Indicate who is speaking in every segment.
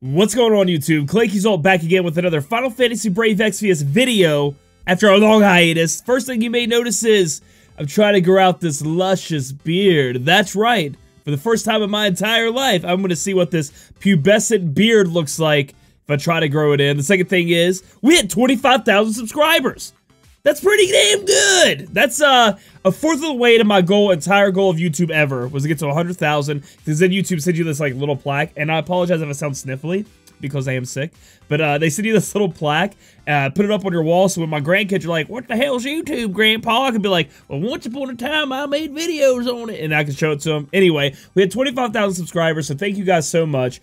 Speaker 1: What's going on, YouTube? Claic Yuzolt back again with another Final Fantasy Brave Exvius video after a long hiatus. First thing you may notice is I'm trying to grow out this luscious beard. That's right. For the first time in my entire life, I'm going to see what this pubescent beard looks like if I try to grow it in. The second thing is we hit 25,000 subscribers. That's pretty damn good. That's a fourth of the way to my entire goal of YouTube ever, was to get to 100,000. Because then YouTube sends you this like little plaque, and I apologize if I sound sniffly because I am sick. But they send you this little plaque, put it up on your wall, so when my grandkids are like, "What the hell's YouTube, Grandpa?" I can be like, "Well, once upon a time I made videos on it," and I can show it to them. Anyway, we had 25,000 subscribers, so thank you guys so much.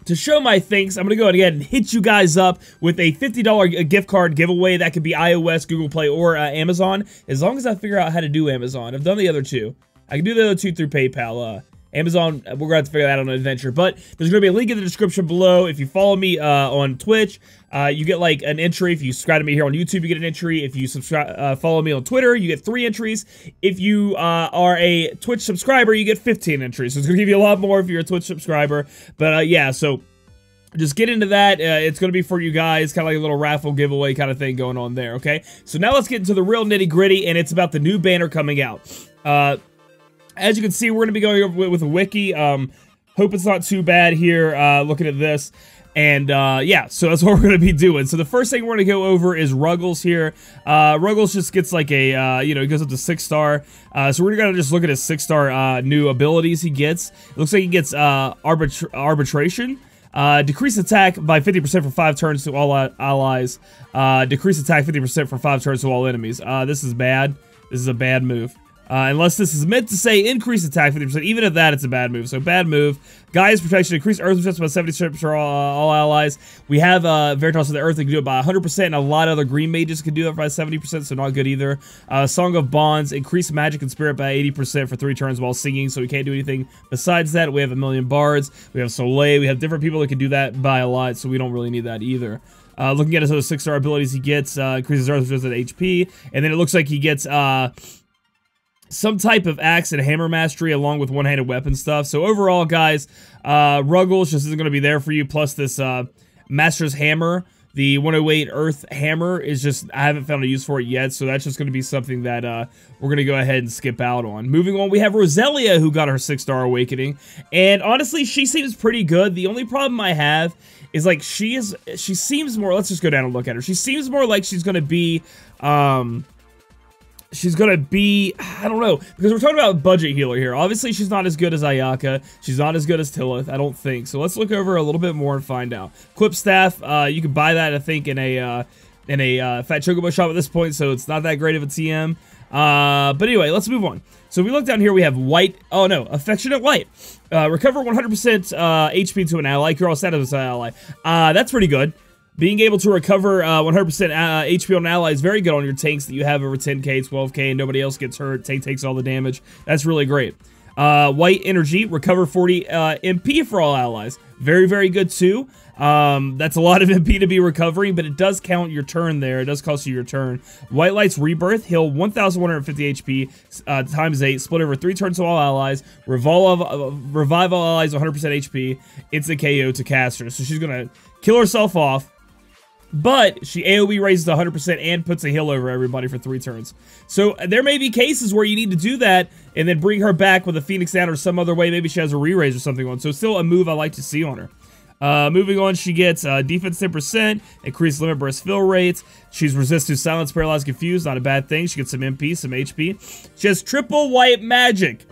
Speaker 1: To show my thanks, I'm going to go ahead and hit you guys up with a $50 gift card giveaway. That could be iOS, Google Play, or Amazon, as long as I figure out how to do Amazon. I've done the other two. I can do the other two through PayPal. Amazon, we're going to have to figure that out on an adventure. But there's going to be a link in the description below. If you follow me on Twitch, you get like an entry. If you subscribe to me here on YouTube, you get an entry. If you follow me on Twitter, you get 3 entries. If you are a Twitch subscriber, you get 15 entries. So it's going to give you a lot more if you're a Twitch subscriber. But yeah, so just get into that. It's going to be for you guys, kind of like a little raffle giveaway kind of thing going on there, okay? So now let's get into the real nitty-gritty, and it's about the new banner coming out. As you can see, we're going to be going over with a wiki. Hope it's not too bad here, looking at this. And, yeah, so that's what we're going to be doing. So the first thing we're going to go over is Ruggles here. Ruggles just gets like a, you know, he goes up to 6-star. So we're going to just look at his 6-star new abilities he gets. It looks like he gets Arbitration. Decrease attack by 50% for 5 turns to all allies. Decrease attack 50% for 5 turns to all enemies. This is bad. This is a bad move. Unless this is meant to say increase attack 50%, even at that, it's a bad move. So bad move. Gaia's Protection, increase Earth resistance by 70% for all allies. We have Veritas of the Earth that can do it by 100%, and a lot of other green mages can do it by 70%, so not good either. Song of Bonds, increase magic and spirit by 80% for 3 turns while singing, so we can't do anything besides that. We have a million bards. We have Soleil. We have different people that can do that by a lot, so we don't really need that either. Looking at his other 6-star abilities he gets, increases Earth resistance HP, and then it looks like he gets some type of axe and hammer mastery along with one-handed weapon stuff. So overall, guys, Ruggles just isn't going to be there for you. Plus this Master's Hammer, the 108 Earth Hammer, is just, I haven't found a use for it yet. So that's just going to be something that we're going to go ahead and skip out on. Moving on, we have Roselia, who got her 6-star awakening. And honestly, she seems pretty good. The only problem I have is like she seems more, let's just go down and look at her. She seems more like she's going to be, I don't know, because we're talking about budget healer here. Obviously, she's not as good as Ayaka. She's not as good as Tillith, I don't think. So let's look over a little bit more and find out. Quip Staff, you can buy that, I think, in a Fat Chocobo shop at this point, so it's not that great of a TM. But anyway, let's move on. So we look down here, we have White, oh no, Affectionate Light. Recover 100% HP to an ally, cure all status of an ally. That's pretty good. Being able to recover 100% HP on an ally is very good on your tanks that you have over 10k, 12k, and nobody else gets hurt. Tank takes all the damage. That's really great. White Energy, recover 40 MP for all allies. Very, very good too. That's a lot of MP to be recovering, but it does count your turn there. It does cost you your turn. White Light's Rebirth, heal 1,150 HP times 8, split over 3 turns to all allies, revive all allies 100% HP, instant KO to caster. So she's going to kill herself off. But she AoE raises to 100% and puts a heal over everybody for 3 turns. So there may be cases where you need to do that and then bring her back with a Phoenix down or some other way. Maybe she has a re-raise or something on. So still a move I like to see on her. Moving on, she gets defense 10%, increased limit burst fill rates. She's resistant to silence, paralyzed, confused. Not a bad thing. She gets some MP, some HP. She has triple white magic,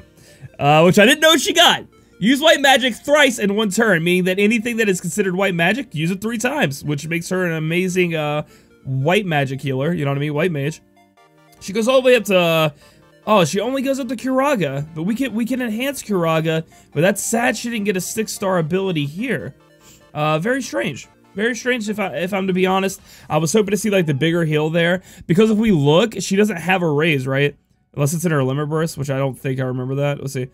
Speaker 1: which I didn't know she got. Use white magic thrice in 1 turn, meaning that anything that is considered white magic, use it 3 times, which makes her an amazing white magic healer. You know what I mean? White mage. She goes all the way up to, oh, she only goes up to Kuraga, but we can enhance Kuraga, but that's sad she didn't get a 6-star ability here. Very strange. Very strange if I'm to be honest. I was hoping to see like the bigger heal there, because if we look, she doesn't have a raise, right? Unless it's in her limit burst, which I don't think I remember that. Let's see.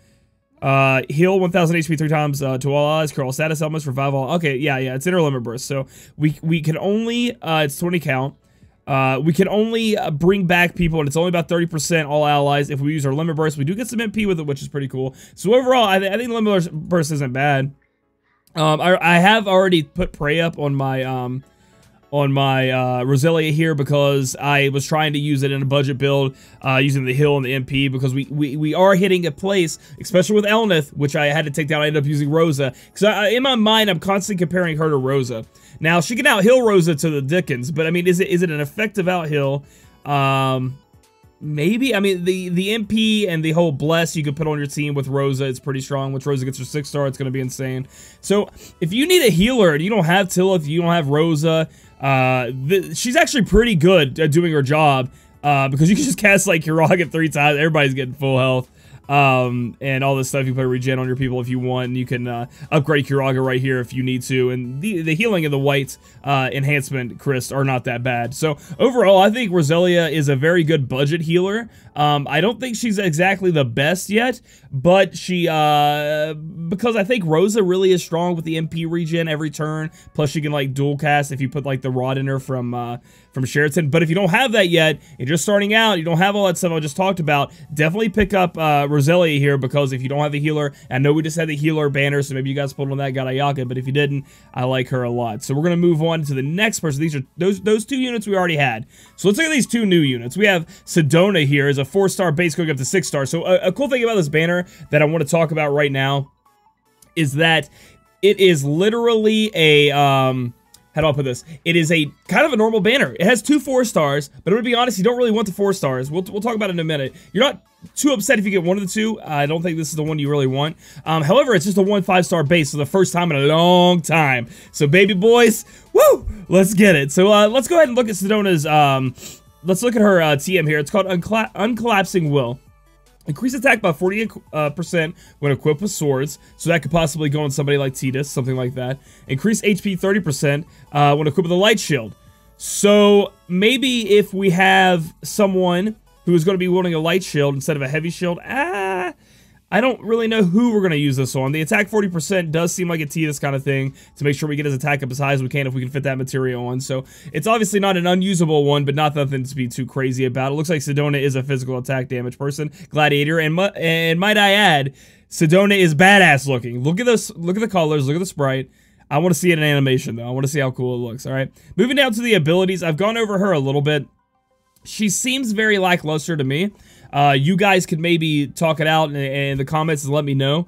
Speaker 1: Heal 1000 HP 3 times to all allies, cure all status elements, revive all. Okay, yeah, it's in her limit burst. So we can only it's 20 count. We can only bring back people, and it's only about 30% all allies if we use our limit burst. We do get some MP with it, which is pretty cool. So overall, I think the limit burst isn't bad. I have already put Prey up on my Roselia here because I was trying to use it in a budget build using the heal and the MP because we are hitting a place, especially with Elnith, which I had to take down. I ended up using Rosa because in my mind I'm constantly comparing her to Rosa. Now she can out-heal Rosa to the Dickens, but I mean, is it an effective out-heal? Maybe. I mean, the MP and the whole Bless you could put on your team with Rosa. It's pretty strong. Once Rosa gets her 6-star, it's going to be insane. So if you need a healer and you don't have Tillith, you don't have Rosa, she's actually pretty good at doing her job because you can just cast like Kiraga 3 times. Everybody's getting full health. And all this stuff. You put a regen on your people if you want, and you can upgrade Kiraga right here if you need to, and the healing and the white enhancement Chris are not that bad. So overall, I think Roselia is a very good budget healer. I don't think she's exactly the best yet, but she because I think Rosa really is strong with the MP regen every turn, plus she can like dual cast if you put like the rod in her from Sheraton. But if you don't have that yet, you're just starting out, you don't have all that stuff I just talked about, definitely pick up Roselia here, because if you don't have a healer, I know we just had the healer banner, so maybe you guys pulled on that, got Ayaka, but if you didn't, I like her a lot. So we're going to move on to the next person. These are those 2 units we already had. So let's look at these 2 new units. We have Sedona here as a 4-star base going up to 6-star. So a cool thing about this banner that I want to talk about right now is that it is literally a how do I put this? It is a kind of a normal banner. It has 2 4-stars, but I'm gonna be honest, you don't really want the 4 stars. We'll talk about it in a minute. You're not too upset if you get one of the 2. I don't think this is the one you really want. However, it's just a 1 5-star base for the first time in a long time. So baby boys, woo! Let's get it. So let's go ahead and look at Sedona's, let's look at her TM here. It's called Uncollapsing Will. Increase attack by 48% when equipped with swords, so that could possibly go on somebody like Tidus, something like that. Increase HP 30% when equipped with a light shield. So maybe if we have someone who is going to be wielding a light shield instead of a heavy shield, I don't really know who we're going to use this on. The attack 40% does seem like a Tidus kind of thing to make sure we get his attack up as high as we can if we can fit that material on. So it's obviously not an unusable one, but not nothing to be too crazy about. It looks like Sedona is a physical attack damage person, Gladiator, and might I add, Sedona is badass looking. Look at this, look at the colors, look at the sprite. I want to see it in animation though. I want to see how cool it looks. All right, moving down to the abilities. I've gone over her a little bit. She seems very lackluster to me. You guys could maybe talk it out in the comments and let me know.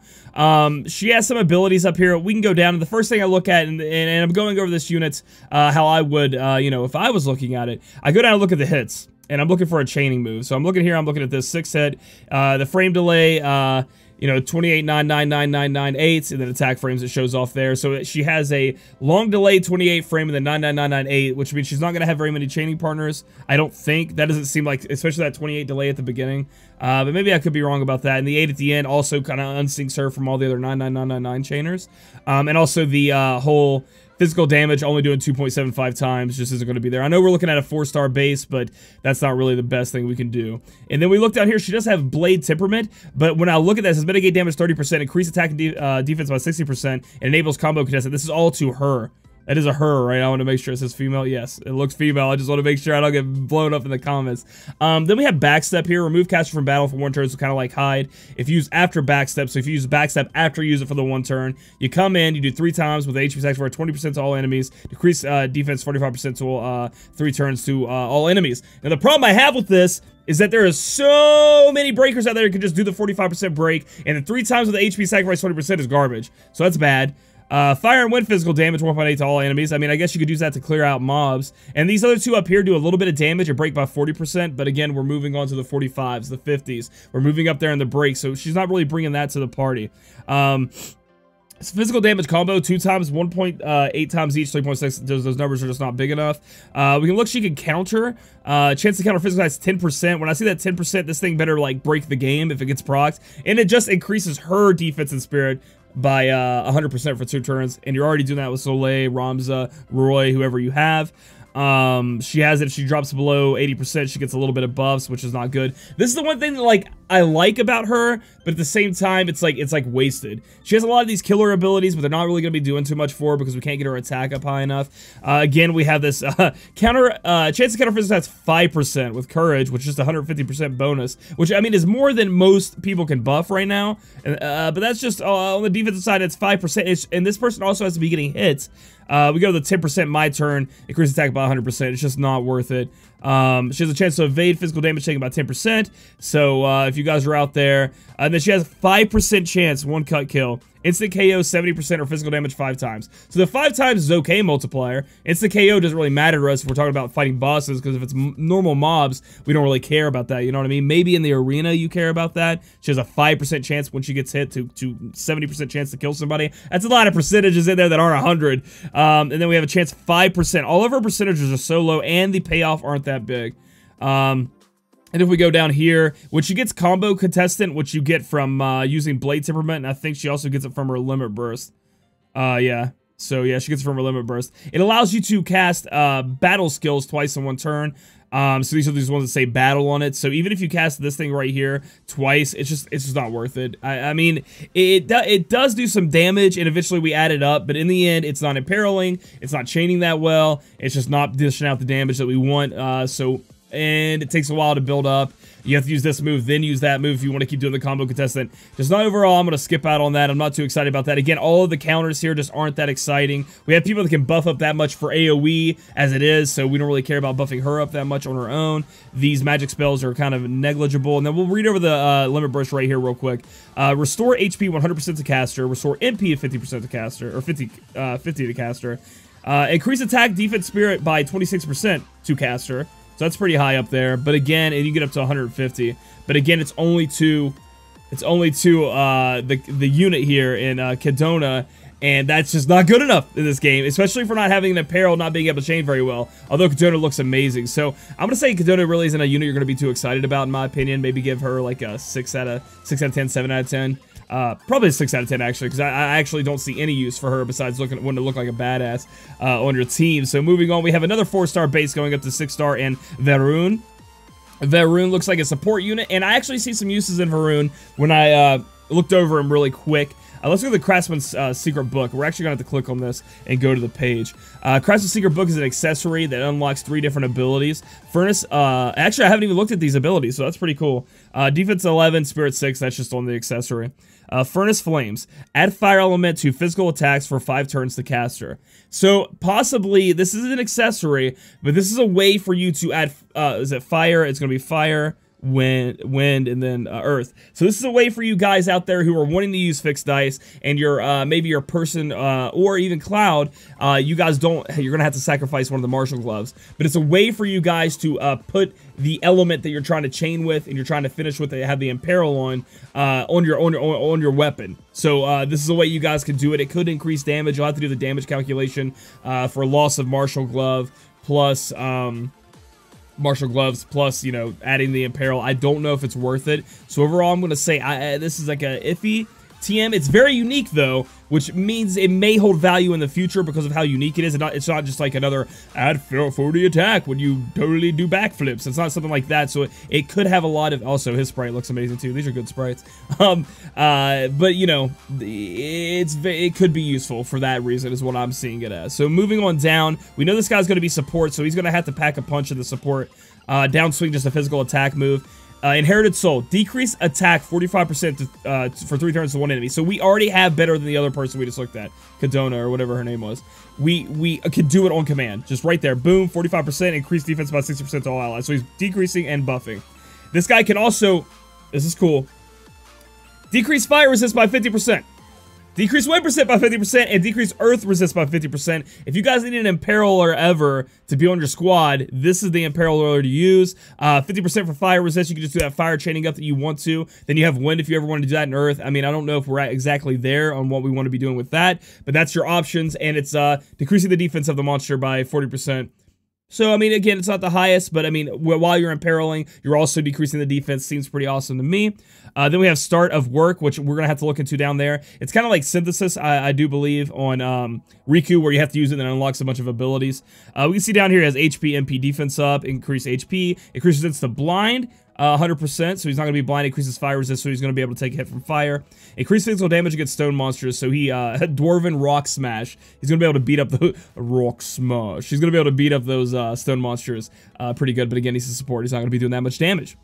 Speaker 1: She has some abilities up here. We can go down, and the first thing I look at, and I'm going over this unit, how I would, you know, if I was looking at it, I go down and look at the hits, and I'm looking for a chaining move. So I'm looking here, I'm looking at this 6 hit, the frame delay, you know, 28.99998, and then attack frames it shows off there. So she has a long delay 28 frame and then 99998, which means she's not going to have very many chaining partners. I don't think. That doesn't seem like, especially that 28 delay at the beginning. But maybe I could be wrong about that. And the 8 at the end also kind of unsyncs her from all the other 99999 chainers. And also the whole physical damage only doing 2.75 times just isn't going to be there. I know we're looking at a 4-star base, but that's not really the best thing we can do. And then we look down here. She does have Blade Temperament, but when I look at this, it's mitigate damage 30%, increase attack and defense by 60%, and enables combo contested. This is all to her. That is a her, right? I want to make sure it says female. Yes, it looks female. I just want to make sure I don't get blown up in the comments. Then we have Backstep here. Remove caster from battle for 1 turn, so kind of like hide. If you use after Backstep, so if you use Backstep after you use it for the 1 turn, you come in, you do 3 times with HP sacrifice 20% to all enemies, decrease defense 45% to 3 turns to all enemies. Now the problem I have with this is that there are so many breakers out there who can just do the 45% break, and the 3 times with the HP sacrifice 20% is garbage. So that's bad. Fire and wind physical damage 1.8 to all enemies. I mean, I guess you could use that to clear out mobs. And these other 2 up here do a little bit of damage and break by 40%. But again, we're moving on to the 45s, the 50s. We're moving up there in the break, so she's not really bringing that to the party. Physical damage combo 2 times, 1.8 times each, 3.6. Those numbers are just not big enough. We can look. She can counter. Chance to counter physical attacks 10%. When I see that 10%, this thing better like break the game if it gets procced. And it just increases her defense and spirit by 100% for 2 turns, and you're already doing that with Soleil, Ramza, Roy, whoever you have. She has it if she drops below 80%, she gets a little bit of buffs, which is not good. This is the one thing that, like, I like about her, but at the same time, it's like wasted. She has a lot of these killer abilities, but they're not really going to be doing too much for her because we can't get her attack up high enough. Again, we have this chance to counter physical attacks 5% with courage, which is just 150% bonus, which, I mean, is more than most people can buff right now. But that's just, on the defensive side, it's 5%, and this person also has to be getting hits. We go to the 10% my turn, increase attack by 100%. It's just not worth it. She has a chance to evade physical damage taken by 10%. So if you guys are out there, and then she has a 5% chance, one cut kill. Instant KO 70% or physical damage 5 times. So the 5 times is okay multiplier. Instant KO doesn't really matter to us if we're talking about fighting bosses, because if it's normal mobs, we don't really care about that, you know what I mean? Maybe in the arena you care about that. She has a 5% chance when she gets hit to 70% chance to kill somebody. That's a lot of percentages in there that aren't 100. And then we have a chance 5%. All of our percentages are so low, and the payoff aren't that big. And if we go down here, when she gets combo contestant, which you get from using blade temperament, and I think she also gets it from her limit burst. Yeah. So yeah, she gets it from her limit burst. It allows you to cast battle skills twice in one turn. So these are these ones that say battle on it. So even if you cast this thing right here twice, it's just not worth it. I mean, it does do some damage, and eventually we add it up, but in the end, it's not imperiling, it's not chaining that well, it's just not dishing out the damage that we want. And it takes a while to build up. You have to use this move, then use that move if you want to keep doing the combo contestant. Just not overall, I'm going to skip out on that. I'm not too excited about that. Again, all of the counters here just aren't that exciting. We have people that can buff up that much for AoE as it is, so we don't really care about buffing her up that much on her own. These magic spells are kind of negligible. And then we'll read over the limit burst right here real quick. Restore HP 100% to caster. Restore MP to 50% to caster, or 50 to caster. Increase attack, defense, spirit by 26% to caster. So that's pretty high up there, but again, and you get up to 150. But again, it's only to the unit here in Kadona, and that's just not good enough in this game, especially for not having an apparel, not being able to chain very well. Although Kadona looks amazing, so I'm gonna say Kadona really isn't a unit you're gonna be too excited about, in my opinion. Maybe give her like a 6 out of 10, 7 out of 10. Probably a 6 out of 10 actually, because I actually don't see any use for her besides wanting to look like a badass on your team. So moving on, we have another 4-star base going up to 6-star and Varun. Varun looks like a support unit, and I actually see some uses in Varun when I looked over him really quick. Let's go to the Craftsman's Secret Book. We're actually going to have to click on this and go to the page. Craftsman's Secret Book is an accessory that unlocks 3 different abilities. Furnace, actually, I haven't even looked at these abilities, so that's pretty cool. Defense 11, Spirit 6, that's just on the accessory. Furnace Flames. Add fire element to physical attacks for 5 turns to caster. So, possibly, this is an accessory, but this is a way for you to add, is it fire? It's going to be fire, wind, and then earth. So this is a way for you guys out there who are wanting to use fixed dice, and you're maybe your person or even Cloud, you guys you're gonna have to sacrifice one of the martial gloves, but it's a way for you guys to put the element that you're trying to chain with and you're trying to finish with, have the imperil on your weapon. So this is a way you guys can do it. It could increase damage. You'll have to do the damage calculation for loss of martial glove plus martial gloves plus, you know, adding the imperil. I don't know if it's worth it. So overall, I'm going to say this is like a iffy TM. It's very unique though, which means it may hold value in the future because of how unique it is. It's not just like another add 40 attack when you totally do backflips. It's not something like that. So it could have a lot of, also his sprite looks amazing too. These are good sprites. But you know, it could be useful for that reason is what I'm seeing it as. So moving on down, we know this guy's going to be support, so he's going to have to pack a punch in the support. Downswing, just a physical attack move. Inherited Soul, decrease attack 45% for 3 turns to 1 enemy. So we already have better than the other person we just looked at, Kadona or whatever her name was. We can do it on command, just right there. Boom, 45%, increase defense by 60% to all allies. So he's decreasing and buffing. This guy can also, this is cool, decrease fire resist by 50%. Decrease wind resist by 50% and decrease earth resist by 50%. If you guys need an Imperialer ever to be on your squad, this is the Imperialer to use. 50% for fire resist. You can just do that fire chaining up that you want to. Then you have wind if you ever want to do that in earth. I mean, I don't know if we're at exactly there on what we want to be doing with that, but that's your options. And it's decreasing the defense of the monster by 40%. So, I mean, again, it's not the highest, but I mean, while you're imperiling, you're also decreasing the defense. Seems pretty awesome to me. Then we have Start of Work, which we're going to have to look into down there. It's kind of like Synthesis, I do believe, on Riku, where you have to use it and it unlocks a bunch of abilities. We can see down here it has HP, MP, defense up, increase HP, increases instant blind, 100%, so he's not going to be blind, increases fire resist, so he's going to be able to take a hit from fire. Increase physical damage against stone monsters, so he, Dwarven Rock Smash. He's going to be able to beat up the Rock Smash. He's going to be able to beat up those stone monsters pretty good, but again, he's a support. He's not going to be doing that much damage.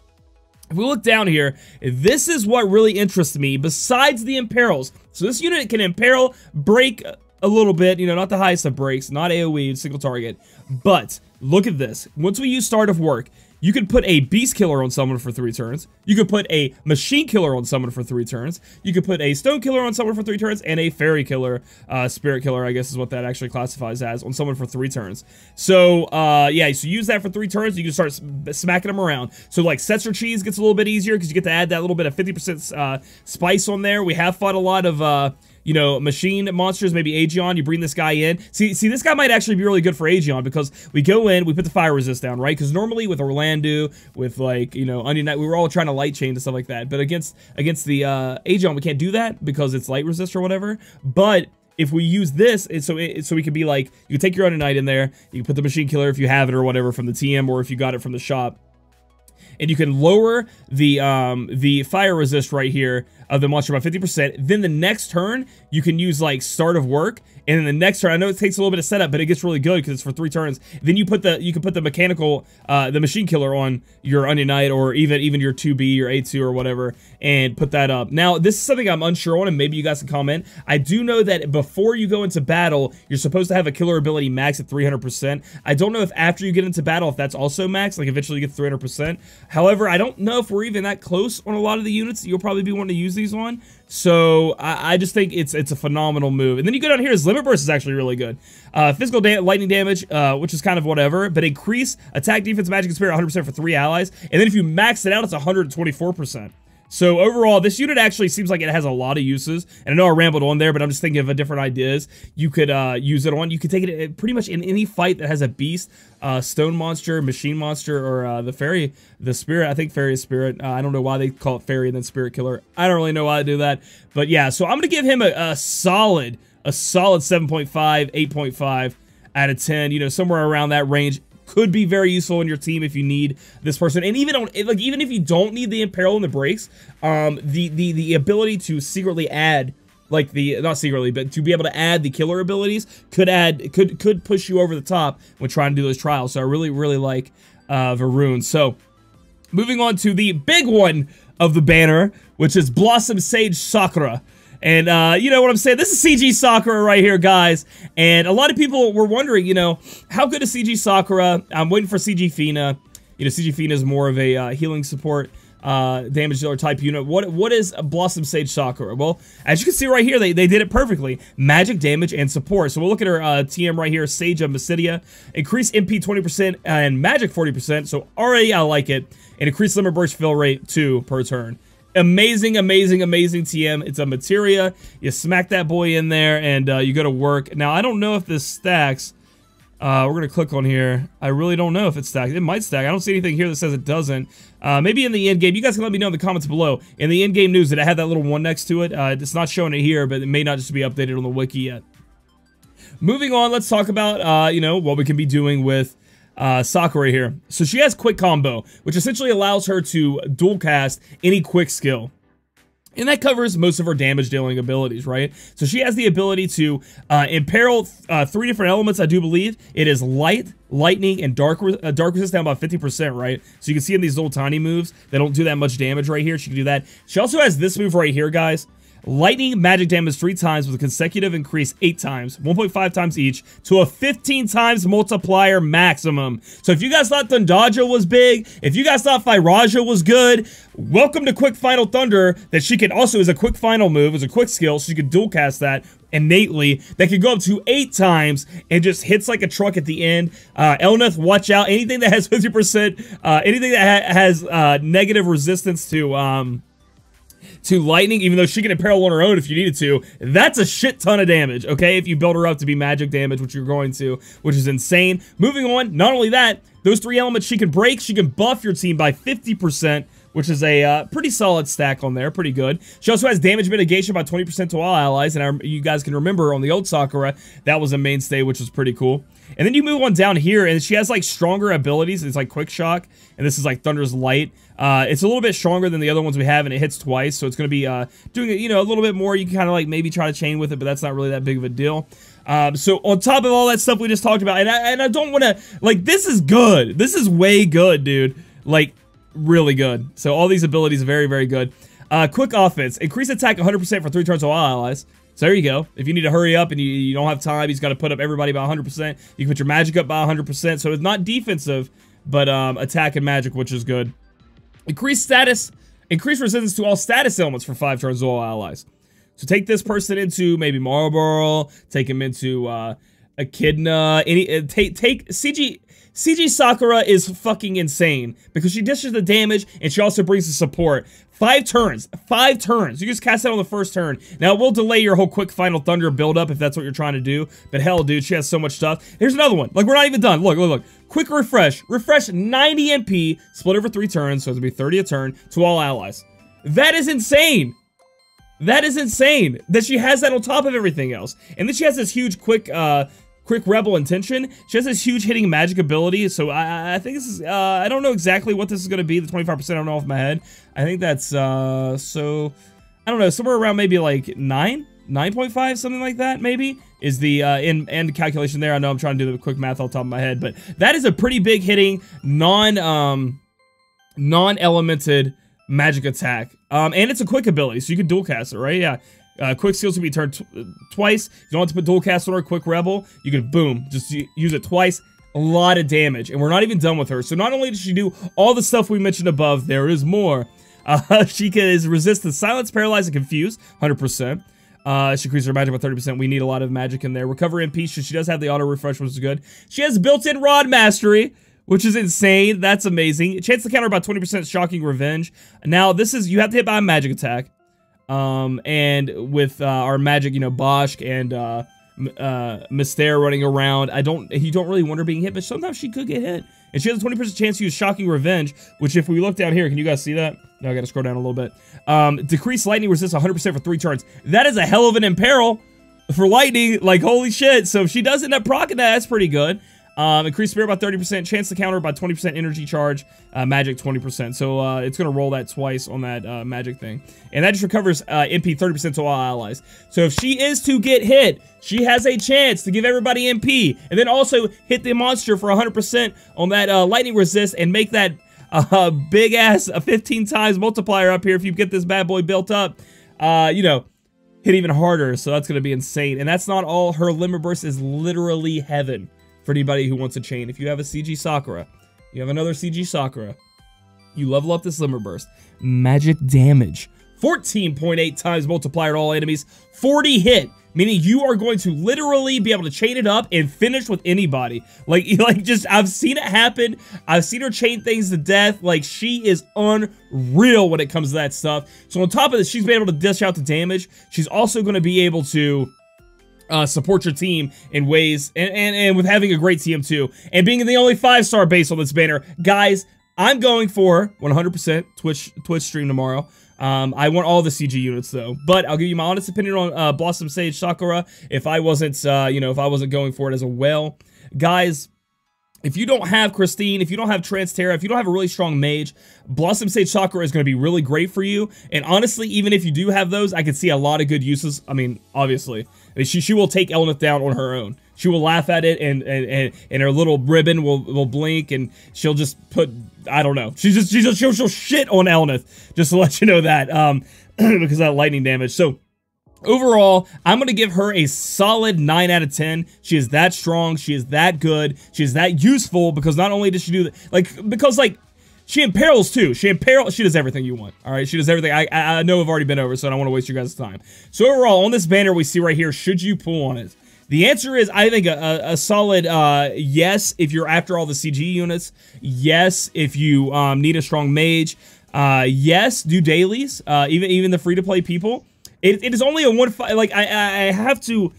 Speaker 1: If we look down here, this is what really interests me, besides the imperils. So this unit can imperil, break a little bit, you know, not the highest of breaks, not AoE, single target, but look at this. Once we use Start of Work, you could put a Beast Killer on someone for 3 turns. You could put a Machine Killer on someone for 3 turns. You could put a Stone Killer on someone for 3 turns, and a Fairy Killer, Spirit Killer, I guess is what that actually classifies as, on someone for 3 turns. So, yeah, so use that for 3 turns, you can start smacking them around. So, like, Setzer Cheese gets a little bit easier, because you get to add that little bit of 50% spice on there. We have fought a lot of, you know, machine monsters, maybe Aegeon, you bring this guy in. See, this guy might actually be really good for Aegeon, because we go in, we put the fire resist down, right? Because normally with Orlando, with, like, you know, Onion Knight, we were all trying to light chain and stuff like that. But against the Aegeon, we can't do that, because it's light resist or whatever. But if we use this, so we could be like, you can take your Onion Knight in there, you can put the Machine Killer if you have it or whatever from the TM, or if you got it from the shop. And you can lower the fire resist right here of the monster by 50%. Then the next turn, you can use, like, Start of Work. And then the next turn, I know it takes a little bit of setup, but it gets really good because it's for 3 turns. Then you can put the mechanical, the Machine Killer on your Onion Knight, or even your 2B or A2 or whatever, and put that up. Now, this is something I'm unsure on, and maybe you guys can comment. I do know that before you go into battle, you're supposed to have a killer ability max at 300%. I don't know if after you get into battle, if that's also max, like eventually you get 300%. However, I don't know if we're even that close on a lot of the units that you'll probably be wanting to use these on. So I just think it's a phenomenal move. And then you go down here, his Limit Burst is actually really good. Physical lightning damage, which is kind of whatever, but increase attack, defense, magic, and spirit 100% for 3 allies. And then if you max it out, it's 124%. So overall, this unit actually seems like it has a lot of uses. And I know I rambled on there, but I'm just thinking of different ideas you could use it on. You could take it pretty much in any fight that has a beast, stone monster, machine monster, or the spirit. I think fairy is spirit. I don't know why they call it fairy and then spirit killer. I don't really know why they do that. But yeah, so I'm going to give him a solid 7.5, 8.5 out of 10. You know, somewhere around that range. Could be very useful in your team if you need this person, and even if you don't need the imperil and the breaks, the ability to secretly add, like not secretly, but to be able to add the killer abilities could push you over the top when trying to do those trials. So I really like Varun. So moving on to the big one of the banner, which is Blossom Sage Sakura. And, you know what I'm saying? This is CG Sakura right here, guys. And a lot of people were wondering, you know, how good is CG Sakura? I'm waiting for CG Fina. You know, CG Fina is more of a healing support, damage dealer type unit. What is Blossom Sage Sakura? Well, as you can see right here, they did it perfectly. Magic, damage, and support. So we'll look at her TM right here, Sage of Mysidia. Increase MP 20% and magic 40%. So already I like it. And increase limit burst fill rate 2 per turn. Amazing TM. It's a materia. You smack that boy in there, and you go to work. Now, I don't know if this stacks. We're going to click on here. I really don't know if it stacks. It might stack. I don't see anything here that says it doesn't. Maybe in the end game. You guys can let me know in the comments below. In the end game news, did it have that little 1 next to it? It's not showing it here, but it may not just be updated on the wiki yet. Moving on, let's talk about, you know, what we can be doing with Sakura here. So she has quick combo, which essentially allows her to dual cast any quick skill. And that covers most of her damage dealing abilities, right? So she has the ability to imperil 3 different elements, I do believe. It is light, lightning, and dark resist down about 50%, right? So you can see in these little tiny moves, they don't do that much damage right here. She can do that. She also has this move right here, guys. Lightning magic damage 3 times with a consecutive increase 8 times, 1.5 times each, to a 15 times multiplier maximum. So if you guys thought Thundaja was big, if you guys thought Firaja was good, welcome to Quick Final Thunder, that she can also, as a quick final move, as a quick skill, so you can dual cast that innately. That can go up to 8 times and just hits like a truck at the end. Elneth, watch out. Anything that has 50%, anything that has negative resistance to to lightning, even though she can imperil on her own if you needed to. That's a shit ton of damage, okay? If you build her up to be magic damage, which you're going to, which is insane. Moving on, not only that, those 3 elements she can break, she can buff your team by 50%, which is a pretty solid stack on there, pretty good. She also has damage mitigation by 20% to all allies, and you guys can remember on the old Sakura, that was a mainstay, which was pretty cool. And then you move on down here, and she has, like, stronger abilities. It's, like, Quick Shock, and this is, like, Thunder's Light. It's a little bit stronger than the other ones we have, and it hits twice, so it's going to be doing it, you know, a little bit more. You can kind of, like, maybe try to chain with it, but that's not really that big of a deal. So on top of all that stuff we just talked about, and I don't want to, like, this is good. This is way good, dude. Like, really good. So all these abilities are very, very good. Quick offense. Increase attack 100% for 3 turns to all allies. So there you go. If you need to hurry up and you don't have time, he's got to put up everybody by 100%. You can put your magic up by 100%. So it's not defensive, but attack and magic, which is good. Increase status. Increase resistance to all status elements for 5 turns to all allies. So take this person into maybe Marlboro. Take him into Echidna. Take CG Sakura is fucking insane because she dishes the damage and she also brings the support. 5 turns. 5 turns. You just cast that on the first turn. Now, it will delay your whole quick Final Thunder build-up if that's what you're trying to do. But hell, dude, she has so much stuff. Here's another one. Like, we're not even done. Look, look, look. Quick refresh. Refresh 90 MP, split over 3 turns, so it's going to be 30 a turn, to all allies. That is insane. That is insane that she has that on top of everything else. And then she has this huge quick Rebel Intention. She has this huge hitting magic ability, so I think this is, I don't know exactly what this is going to be, the 25% I don't know off my head. I think that's, so, I don't know, somewhere around maybe like 9.5, something like that, maybe, is the end calculation there. I know I'm trying to do the quick math off the top of my head, but that is a pretty big hitting, non-elemented magic attack. And it's a quick ability, so you can dual cast it, right? Yeah. Quick skills can be turned twice. You don't have to put dual cast on her. Quick Rebel, you can boom, just use it twice. A lot of damage, and we're not even done with her. So not only does she do all the stuff we mentioned above, there is more. She can resist the silence, paralyze, and confuse 100%. She increases her magic by 30%. We need a lot of magic in there. Recover MP. She does have the auto refresh, which is good. She has built-in Rod Mastery, which is insane. That's amazing. Chance to counter by 20%. Shocking Revenge. Now this is, you have to hit by a magic attack. And with our magic, you know, Bosch and Mystere running around, you don't really want her being hit, but sometimes she could get hit. And she has a 20% chance to use Shocking Revenge, which if we look down here, can you guys see that? No, I gotta scroll down a little bit. Decrease lightning resist 100% for 3 turns. That is a hell of an imperil for lightning, like holy shit. So if she does end up proccing that, that's pretty good. Increase spirit by 30%, chance to counter by 20% energy charge, magic 20%. So it's gonna roll that twice on that magic thing, and that just recovers MP 30% to all allies. So if she is to get hit, she has a chance to give everybody MP, and then also hit the monster for 100% on that lightning resist, and make that big ass 15 times multiplier up here if you get this bad boy built up. You know, hit even harder. So that's gonna be insane, and that's not all. Her Limber Burst is literally heaven. For anybody who wants a chain, if you have a CG Sakura, you have another CG Sakura, you level up this Limber Burst. Magic damage. 14.8 times multiplier to all enemies. 40 hit, meaning you are going to literally be able to chain it up and finish with anybody. Like just, I've seen it happen. I've seen her chain things to death. Like, she is unreal when it comes to that stuff. So on top of this, she's been able to dish out the damage. She's also going to be able to support your team in ways, and with having a great TM2, and being the only 5-star base on this banner. Guys, I'm going for 100% Twitch stream tomorrow. I want all the CG units though, but I'll give you my honest opinion on Blossom Sage Sakura if I wasn't, you know, if I wasn't going for it as a well. Guys, if you don't have Christine, if you don't have Transterra, if you don't have a really strong mage, Blossom Sage Sakura is going to be really great for you. And honestly, even if you do have those, I could see a lot of good uses. I mean, obviously, I mean, she will take Elnith down on her own. She will laugh at it, and her little ribbon will blink, and she'll just put, I don't know, she'll shit on Elnith, just to let you know that, because of that lightning damage. So overall, I'm going to give her a solid 9 out of 10. She is that strong. She is that good. She is that useful, because not only does she do that, because she imperils too. She does everything you want. All right, she does everything. I know I've already been over, so I don't want to waste your guys' time. So overall, on this banner we see right here, should you pull on it? The answer is, I think, a solid yes if you're after all the CG units. Yes if you need a strong mage. Yes, do dailies. Even the free-to-play people. It is only a 1-5. Like I have to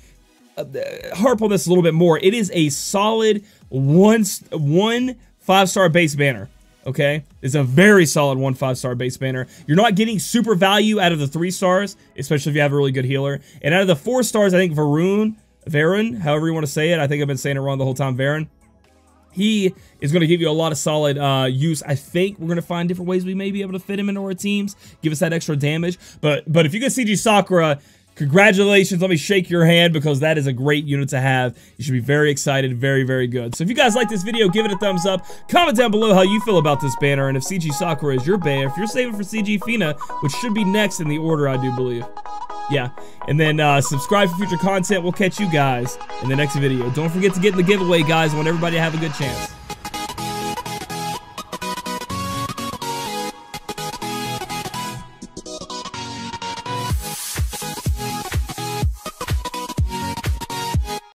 Speaker 1: harp on this a little bit more. It is a solid 1 5-star base banner. Okay, it's a very solid 1 5-star base banner. You're not getting super value out of the 3 stars, especially if you have a really good healer. And out of the 4 stars, I think Varun, however you want to say it. I think I've been saying it wrong the whole time. Varun. He is going to give you a lot of solid use. I think we're going to find different ways we may be able to fit him into our teams, give us that extra damage. But if you get CG Sakura, congratulations. Let me shake your hand because that is a great unit to have. You should be very excited. Very, very good. So if you guys like this video, give it a thumbs up. Comment down below how you feel about this banner and if CG Sakura is your banner. If you're saving for CG Fina, which should be next in the order, I do believe. Yeah, and then subscribe for future content. We'll catch you guys in the next video. Don't forget to get in the giveaway, guys. I want everybody to have a good chance.